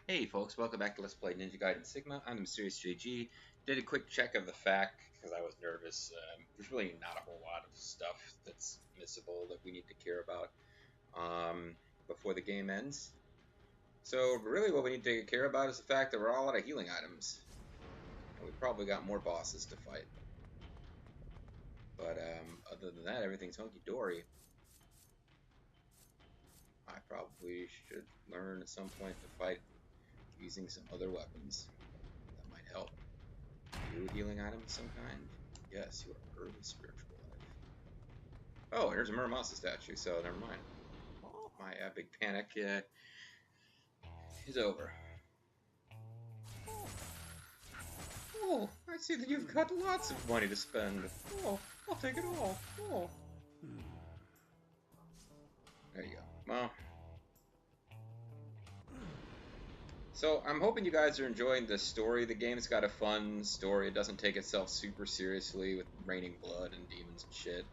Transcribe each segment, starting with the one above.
Hey folks, welcome back to Let's Play Ninja Gaiden Sigma. I'm the Mysterious JG. Did a quick check of the FAQ because I was nervous. There's really not a whole lot of stuff that's missable that we need to care about before the game ends. So really what we need to care about is the fact that we're all out of healing items. And we probably got more bosses to fight. But other than that, everything's hunky-dory. I probably should learn at some point to fight using some other weapons. That might help. You healing item of some kind? Yes, you are early spiritual life. Oh, here's a Muramasa statue, so never mind. My big panic is over. Oh, I see that you've got lots of money to spend. Oh, I'll take it all. Oh. There you go. Well, so I'm hoping you guys are enjoying the story. The game's got a fun story. It doesn't take itself super seriously with raining blood and demons and shit.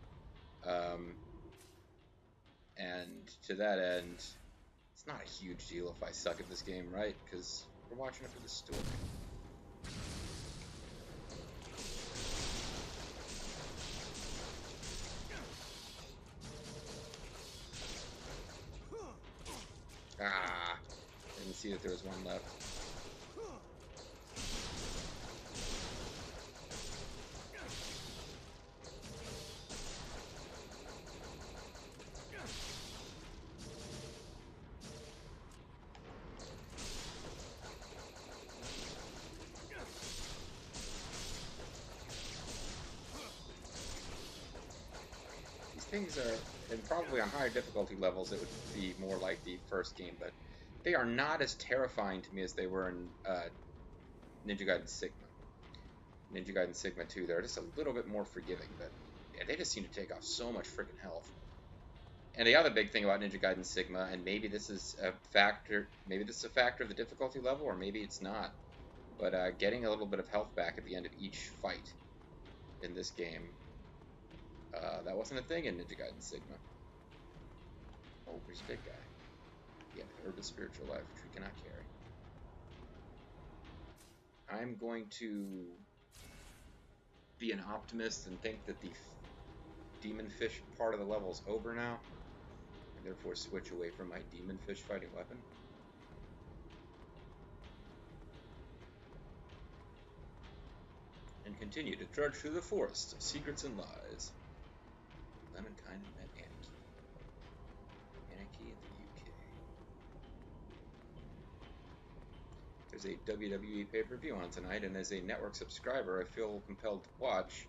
And to that end, it's not a huge deal if I suck at this game, right? Because we're watching it for the story. Ah! Didn't see that there was one left. These things are, and probably on higher difficulty levels, it would be more like the first game, but they are not as terrifying to me as they were in Ninja Gaiden Sigma. Ninja Gaiden Sigma 2, they're just a little bit more forgiving, but yeah, they just seem to take off so much freaking health. And the other big thing about Ninja Gaiden Sigma, and maybe this is a factor of the difficulty level, or maybe it's not, but getting a little bit of health back at the end of each fight in this game, that wasn't a thing in Ninja Gaiden Sigma. Oh, here's a big guy. Yeah, Herb of Spiritual Life, which we cannot carry. I'm going to be an optimist and think that the demon fish part of the level is over now, and therefore switch away from my demon fish fighting weapon. And continue to trudge through the forest of secrets and lies. Lemonkind met Anarchy. Anarchy in the UK. There's a WWE pay-per-view on tonight, and as a network subscriber, I feel compelled to watch.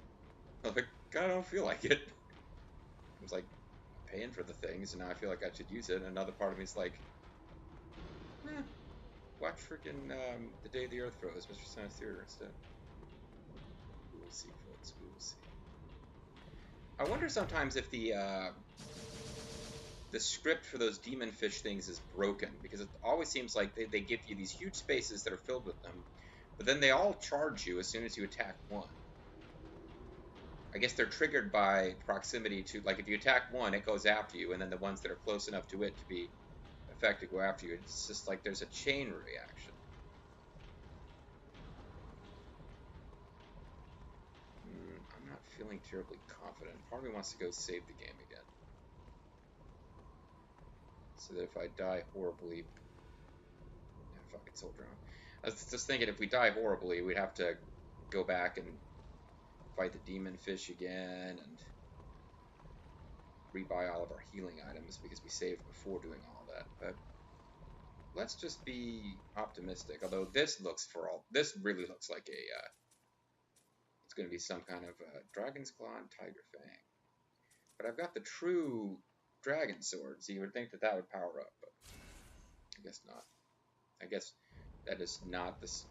Like, I don't feel like it. I was like paying for the things, and now I feel like I should use it. And another part of me is like, watch freaking The Day the Earth Froze, Mr. Science Theater instead. We will see, folks. We will see. I wonder sometimes if the script for those demon fish things is broken, because it always seems like they give you these huge spaces that are filled with them, but then they all charge you as soon as you attack one. I guess they're triggered by proximity to, like, if you attack one, it goes after you, and then the ones that are close enough to it to be effective go after you. It's just like there's a chain reaction. I'm not feeling terribly confident. Part of me wants to go save the game again, so that if I die horribly, fuck it, soldier on. I was just thinking, if we die horribly, we'd have to go back and fight the demon fish again and rebuy all of our healing items because we saved before doing all that. But let's just be optimistic. Although this really looks like it's going to be some kind of dragon's claw and tiger fang. But I've got the true dragon sword, so you would think that that would power up, but I guess not. I guess that is not this.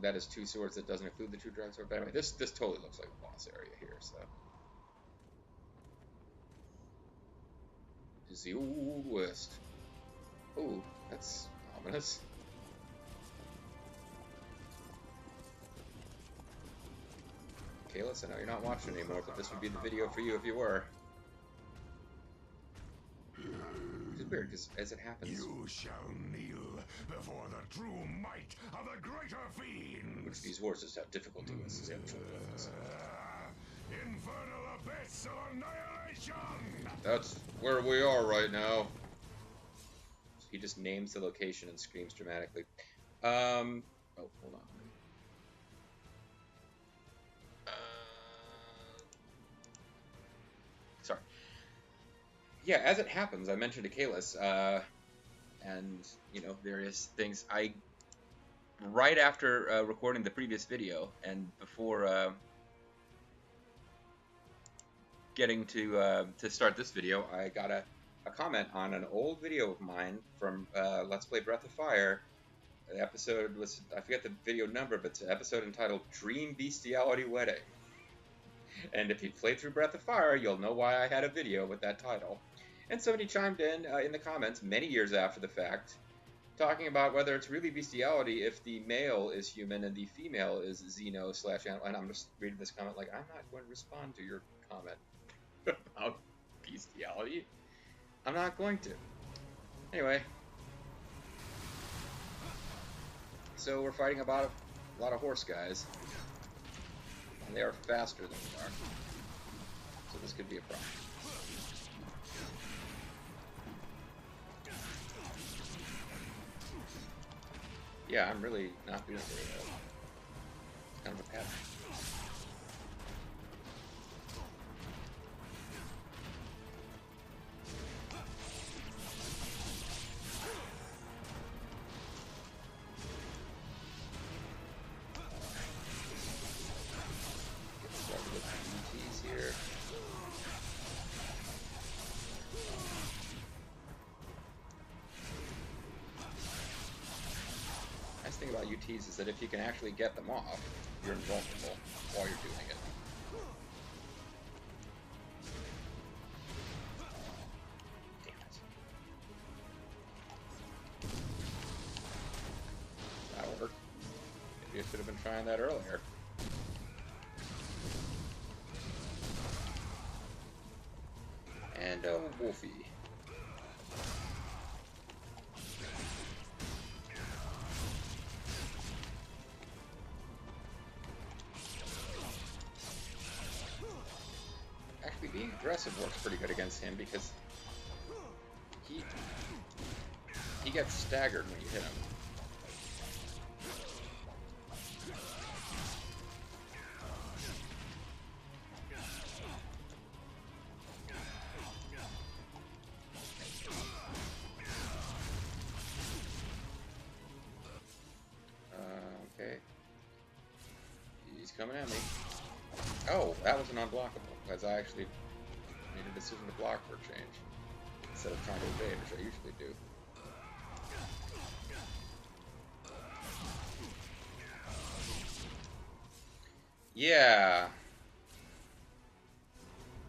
That is two swords that doesn't include the true dragon sword. But anyway, this totally looks like a boss area here. So this is the Old West. Oh, that's ominous. Okay, listen, I know you're not watching anymore, but this would be the video for you if you were. It's weird, because as it happens... You shall kneel before the true might of the greater fiends. Which these horses have difficulty with central levels. Infernal abyss of annihilation! That's where we are right now. He just names the location and screams dramatically. Oh, hold on. Sorry. Yeah, as it happens, I mentioned to Kalis, and, you know, various things. Right after recording the previous video, and before getting to start this video, I got a comment on an old video of mine from Let's Play Breath of Fire. The episode was, I forget the video number, but it's an episode entitled Dream Bestiality Wedding. And if you've played through Breath of Fire, you'll know why I had a video with that title. And somebody chimed in the comments many years after the fact, talking about whether it's really bestiality if the male is human and the female is xeno/animal. And I'm just reading this comment like, I'm not going to respond to your comment about bestiality. I'm not going to. Anyway. So we're fighting about a lot of horse guys. And they are faster than we are. So this could be a problem. Yeah, I'm really not doing very well. It's kind of a pattern. Get started with UTs here. Nice thing about UTs is that if you can actually get them off, you're invulnerable while you're doing it. Damn it. That'll work. Maybe I should have been trying that earlier. And Wolfie. Actually, being aggressive works pretty good against him because he gets staggered when you hit him. Okay. He's coming at me. Oh, that was an unblockable, because I actually made a decision to block for a change, instead of trying to evade, which I usually do. Yeah.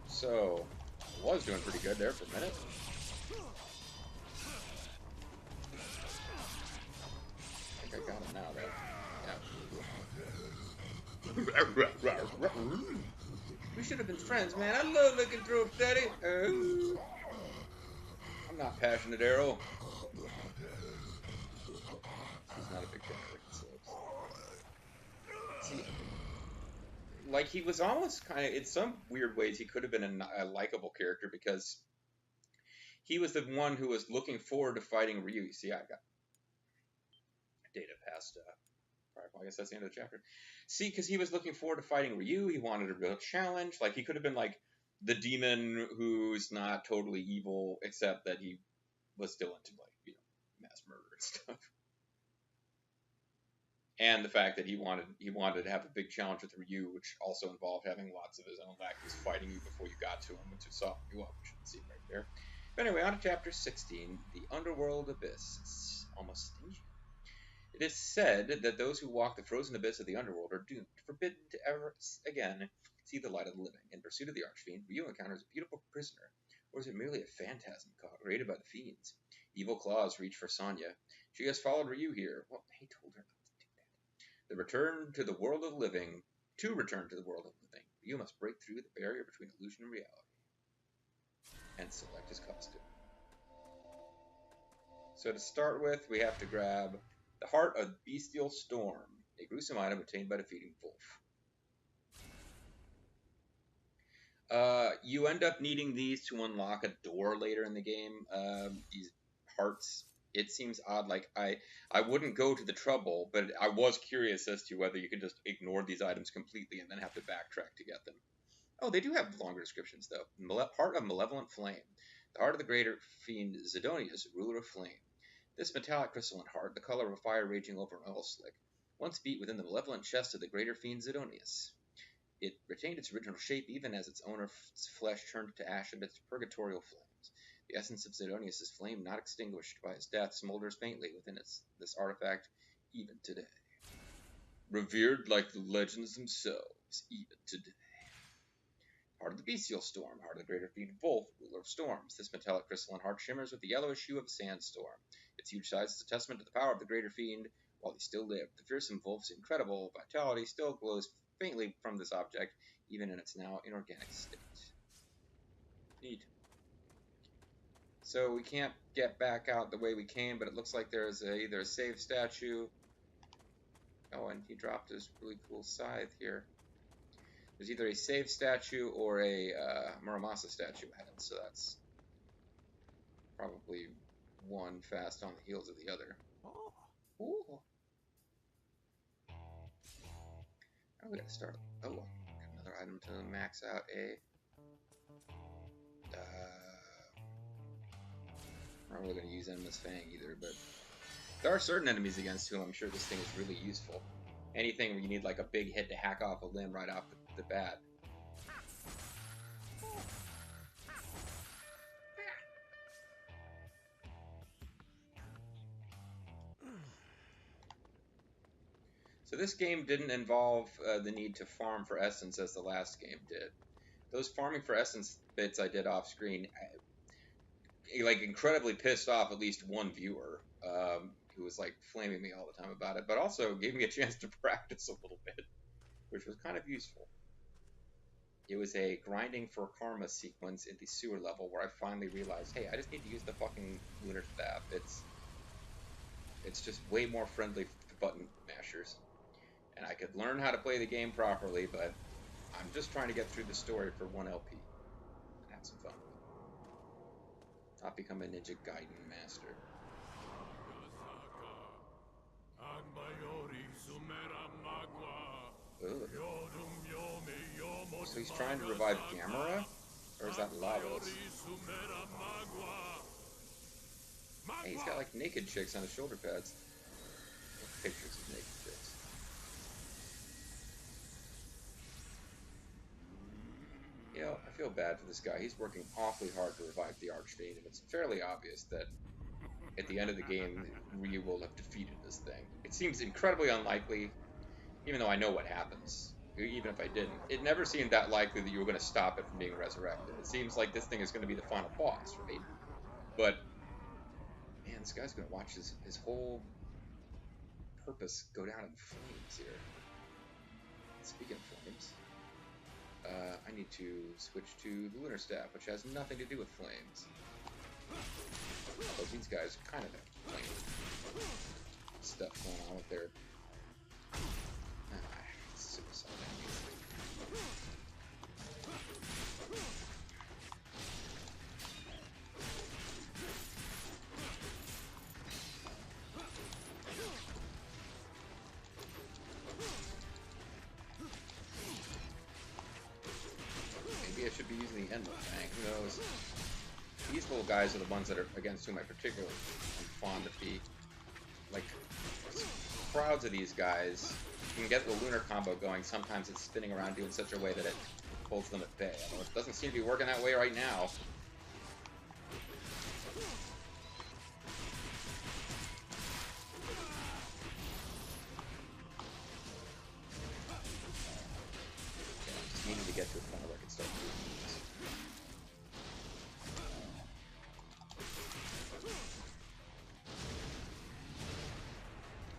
So, I was doing pretty good there for a minute. I think I got him now, though. Yeah. We should have been friends, man. I love looking through a daddy. I'm not passionate, Arrow. He's not a big fan of Ricky Slopes. See, like, he was almost kind of, in some weird ways, he could have been a likable character because he was the one who was looking forward to fighting Ryu. You see, I got data past, I guess that's the end of the chapter. See, because he was looking forward to fighting Ryu, he wanted a real challenge. Like, he could have been like the demon who's not totally evil, except that he was still into, like, you know, mass murder and stuff. And the fact that he wanted to have a big challenge with Ryu, which also involved having lots of his own lackeys fighting you before you got to him, which would soften you up, which you can see right there. But anyway, on to chapter 16, the Underworld Abyss. It's almost stingy. It is said that those who walk the frozen abyss of the underworld are doomed, forbidden to ever again see the light of the living. In pursuit of the Archfiend, Ryu encounters a beautiful prisoner, or is it merely a phantasm created by the fiends? Evil claws reach for Sonya. She has followed Ryu here. Well, he told her not to do that. To return to the world of the living, Ryu must break through the barrier between illusion and reality, and select his costume. So to start with, we have to grab the Heart of Bestial Storm, a gruesome item obtained by defeating Wolf. You end up needing these to unlock a door later in the game. These hearts, it seems odd. Like I wouldn't go to the trouble, but I was curious as to whether you could just ignore these items completely and then have to backtrack to get them. Oh, they do have longer descriptions though. Heart of Malevolent Flame, the heart of the greater fiend Zidonius, ruler of flame. This metallic crystalline heart, the color of a fire raging over an oil slick, once beat within the malevolent chest of the greater fiend Zidonius. It retained its original shape even as its owner's flesh turned to ash amidst purgatorial flames. The essence of Zidonius' flame, not extinguished by his death, smolders faintly within this artifact even today. Revered like the legends themselves, even today. Heart of the Bestial Storm, heart of the greater fiend Wolf, ruler of storms. This metallic crystalline heart shimmers with the yellowish hue of a sandstorm. Its huge size is a testament to the power of the greater fiend while he still lived. The fearsome Wolf's incredible vitality still glows faintly from this object, even in its now inorganic state. Neat. So we can't get back out the way we came, but it looks like there's either a save statue. Oh, and he dropped his really cool scythe here. There's either a save statue or a Muramasa statue ahead, so that's probably one fast on the heels of the other. Ooh. Oh, we gotta start. Oh, got another item to max out a. I'm not really gonna use Endless Fang either, but there are certain enemies against whom I'm sure this thing is really useful. Anything where you need like a big hit to hack off a limb right off the bat. So this game didn't involve the need to farm for essence as the last game did. Those farming for essence bits I did off screen, like incredibly pissed off at least one viewer who was like flaming me all the time about it, but also gave me a chance to practice a little bit, which was kind of useful. It was a grinding for karma sequence in the sewer level where I finally realized, hey, I just need to use the fucking lunar staff. It's just way more friendly to button mashers. And I could learn how to play the game properly, but I'm just trying to get through the story for 1 LP and have some fun. Not become a Ninja Gaiden master. Ugh. So he's trying to revive Gamera? Or is that Lavos? Hey, he's got like naked chicks on his shoulder pads. Pictures of naked chicks. You know, I feel bad for this guy. He's working awfully hard to revive the Archfiend, and it's fairly obvious that at the end of the game, Ryu will have defeated this thing. It seems incredibly unlikely, even though I know what happens. Even if I didn't. It never seemed that likely that you were going to stop it from being resurrected. It seems like this thing is going to be the final boss, right? But, man, this guy's going to watch his whole purpose go down in flames here. Speaking of flames, I need to switch to the Lunar Staff, which has nothing to do with flames. Although these guys kind of have flame stuff going on with their suicide enemies. Maybe I should be using the Endless Fang, who knows? These little guys are the ones that are against whom I particularly am fond of be. Like, crowds of these guys. You can get the lunar combo going. Sometimes it's spinning around you in such a way that it holds them at bay. Although it doesn't seem to be working that way right now. Yeah, I just needed to get to a point where I could start doing this.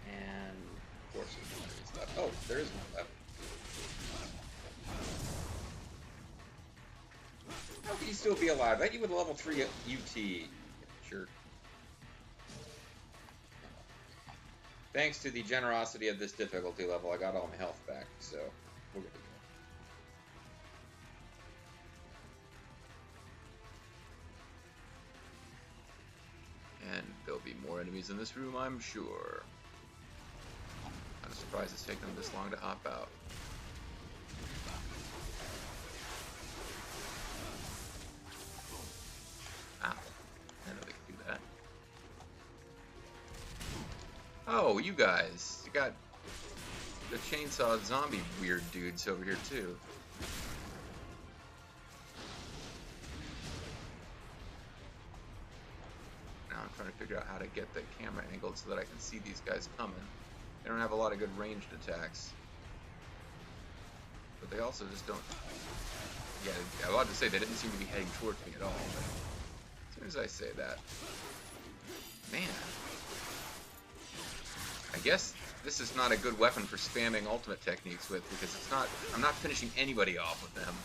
And of course there's one of these left. Oh, there is one left. How can you still be alive? I bet you with a level 3 UT. Jerk. Thanks to the generosity of this difficulty level, I got all my health back, so we're good to go. And there'll be more enemies in this room, I'm sure. I'm surprised it's taken them this long to hop out. Ow. I didn't know they could do that. Oh, you guys. You got the chainsaw zombie weird dudes over here, too. Now I'm trying to figure out how to get the camera angled so that I can see these guys coming. They don't have a lot of good ranged attacks. But they also just don't... Yeah, I was about to say they didn't seem to be heading towards me at all, but as soon as I say that... Man. I guess this is not a good weapon for spamming ultimate techniques with, because it's not... I'm not finishing anybody off with them.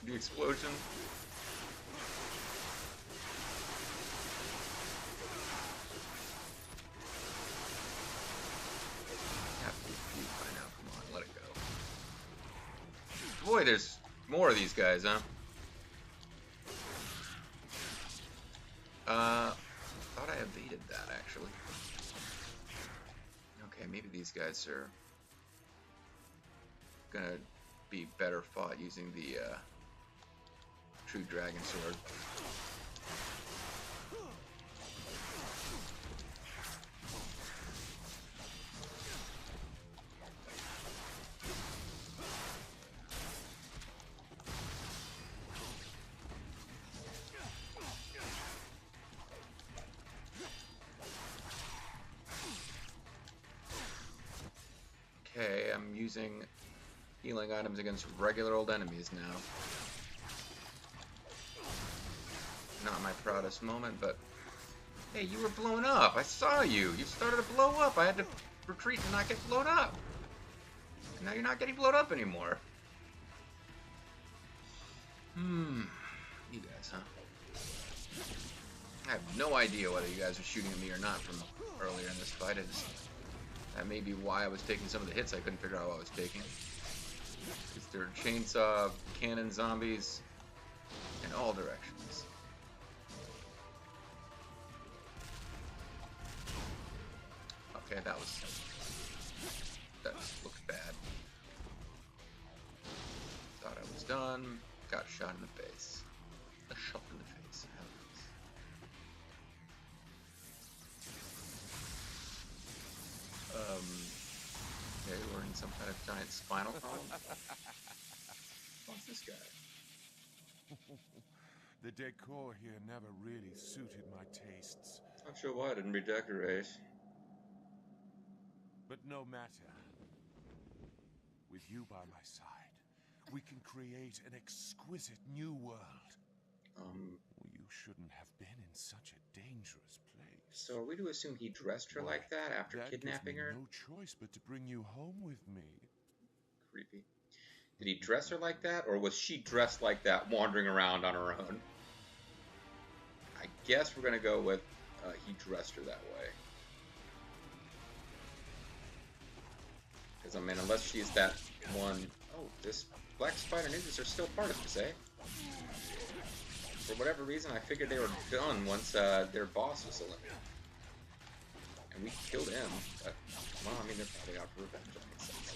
The explosion. Have to be confused by now. Come on, let it go. Boy, there's more of these guys, huh? Thought I evaded that actually. Okay, maybe these guys are gonna be better fought using the true dragon sword. Okay, I'm using healing items against regular old enemies now. Not my proudest moment, but hey, you were blown up. I saw you. You started to blow up. I had to retreat and not get blown up. And now you're not getting blown up anymore. You guys, huh? I have no idea whether you guys are shooting at me or not from earlier in this fight. That may be why I was taking some of the hits I couldn't figure out what I was taking. Because there are chainsaw, cannon zombies in all directions. Okay, that looked bad. Thought I was done. Got shot in the face. A shot in the face. Okay, we're in some kind of giant spinal column. What's this guy? The decor here never really suited my tastes. Not sure why I didn't redecorate. But no matter. With you by my side, we can create an exquisite new world. You shouldn't have been in such a dangerous place. So are we to assume he dressed her like that after kidnapping her? No choice but to bring you home with me. Creepy. Did he dress her like that, or was she dressed like that wandering around on her own? I guess we're gonna go with he dressed her that way. Because I mean, unless she's that one... Oh, this Black Spider Ninjas are still part of this, eh? For whatever reason, I figured they were done once their boss was eliminated. And we killed him, but, well, I mean, they're probably out for revenge. That makes sense.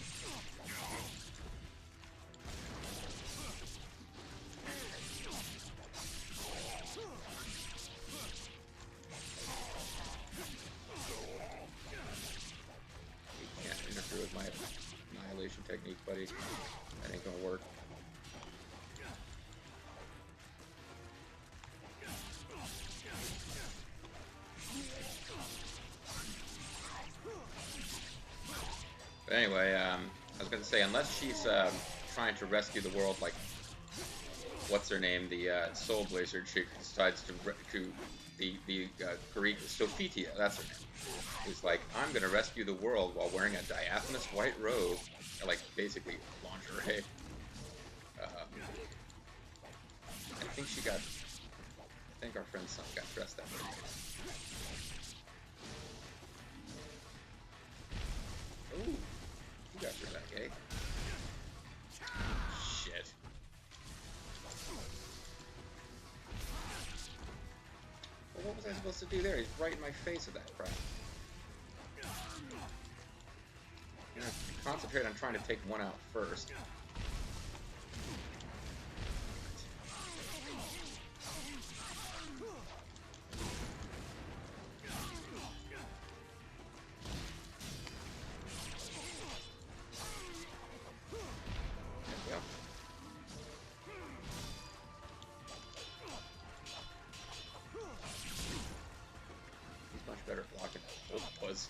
You can't interfere with my annihilation technique, buddy. That ain't gonna work. But anyway, I was going to say, unless she's trying to rescue the world, like, what's her name, the Soul Blazer chick, decides to Greek Sophia, that's her name, who's like, I'm gonna rescue the world while wearing a diaphanous white robe, like basically lingerie. I think our friend's son got dressed that way. Ooh, you got through that, eh? Shit. Well, what was I supposed to do there? He's right in my face with that crap. I'm gonna concentrate on trying to take one out first. Better blocking those buzz.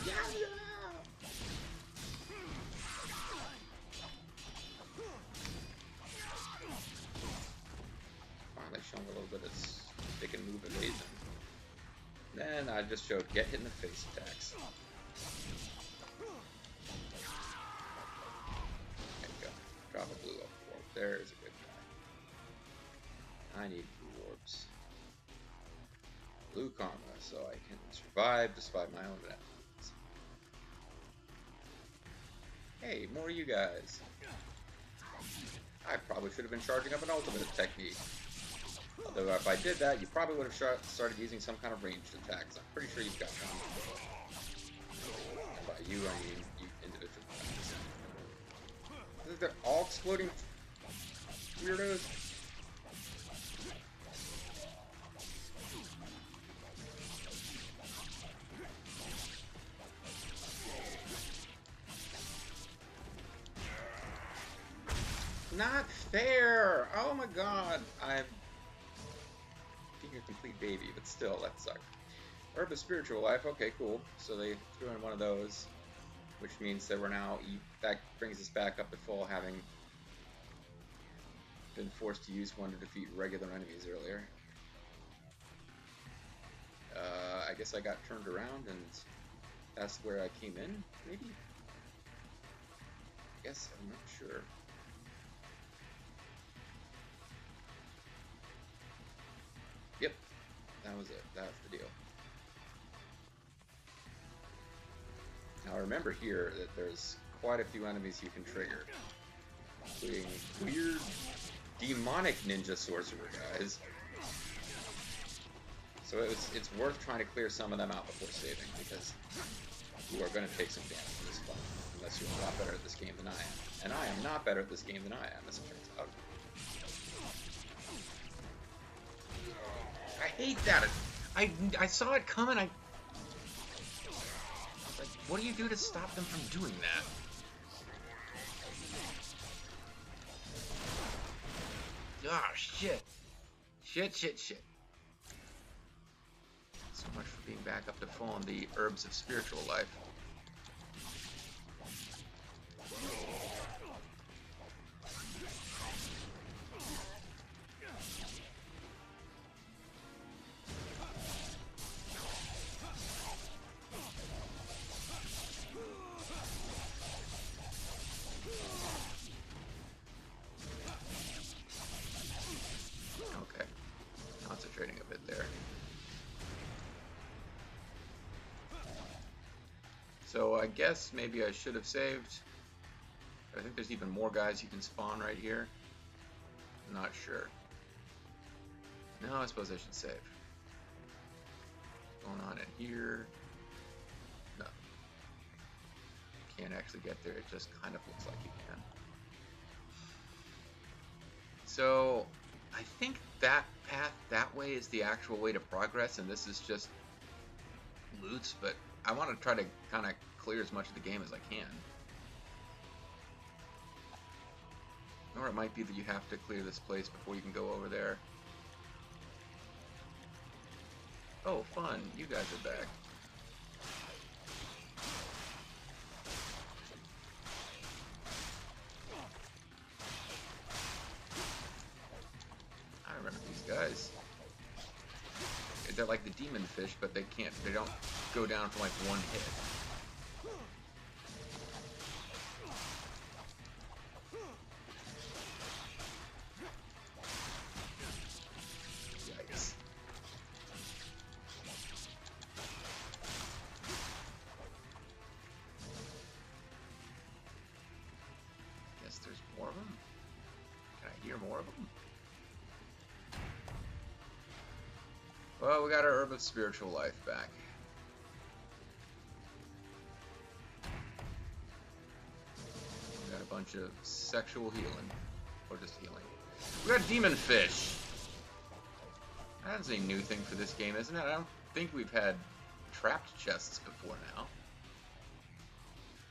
Yeah, yeah. Finally showing a little bit of stick and move evasion. Then I just showed get hit in the face attacks. There you go. Drop a blue orb. There's a good guy. I need blue orbs. Blue karma, so I can survive despite my own efforts. Hey, more of you guys. I probably should have been charging up an ultimate technique. Although if I did that, you probably would have started using some kind of ranged attacks. I'm pretty sure you've got one. And by you, I mean you individual attacks. They're all exploding weirdos. Not fair! Oh my god! I'm being a complete baby, but still, that sucked. Herb of Spiritual Life, okay, cool. So they threw in one of those, which means that we're now, that brings us back up to full, having been forced to use one to defeat regular enemies earlier. I guess I got turned around, and that's where I came in, maybe? I guess, I'm not sure. Yep, that was it. That's the deal. Now remember here that there's quite a few enemies you can trigger, including weird demonic ninja sorcerer guys. So it's worth trying to clear some of them out before saving, because you are going to take some damage in this fight, unless you're a lot better at this game than I am. And I am not better at this game than I am, as it turns out. I hate that. I saw it coming. I was like, what do you do to stop them from doing that? Ah, shit. Shit. So much for being back up to full on the herbs of spiritual life. A bit there. So I guess maybe I should have saved. I think there's even more guys you can spawn right here. I'm not sure. No, I suppose I should save. What's going on in here? No. Can't actually get there. It just kind of looks like you can. So I think that path that way is the actual way to progress, and this is just loots, but I want to try to kind of clear as much of the game as I can. Or it might be that you have to clear this place before you can go over there. Oh, fun. You guys are back. I remember these guys. They're like the demon fish, but they don't go down for like one hit. Yikes. Guess there's more of them? Can I hear more of them? Well, we got our Herb of Spiritual Life back. We got a bunch of sexual healing. Or just healing. We got Demon Fish! That's a new thing for this game, isn't it? I don't think we've had trapped chests before now.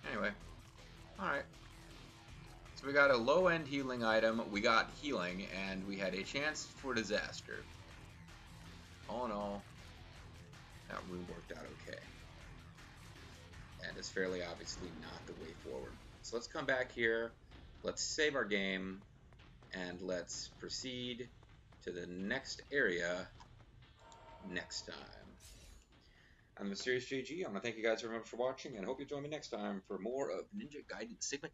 Anyway. Alright. So we got a low-end healing item, we got healing, and we had a chance for disaster. All in all, that room worked out okay. And it's fairly obviously not the way forward. So let's come back here, let's save our game, and let's proceed to the next area next time. I'm the Mysterious JG. I want to thank you guys very much for watching, and hope you join me next time for more of Ninja Gaiden Sigma 2.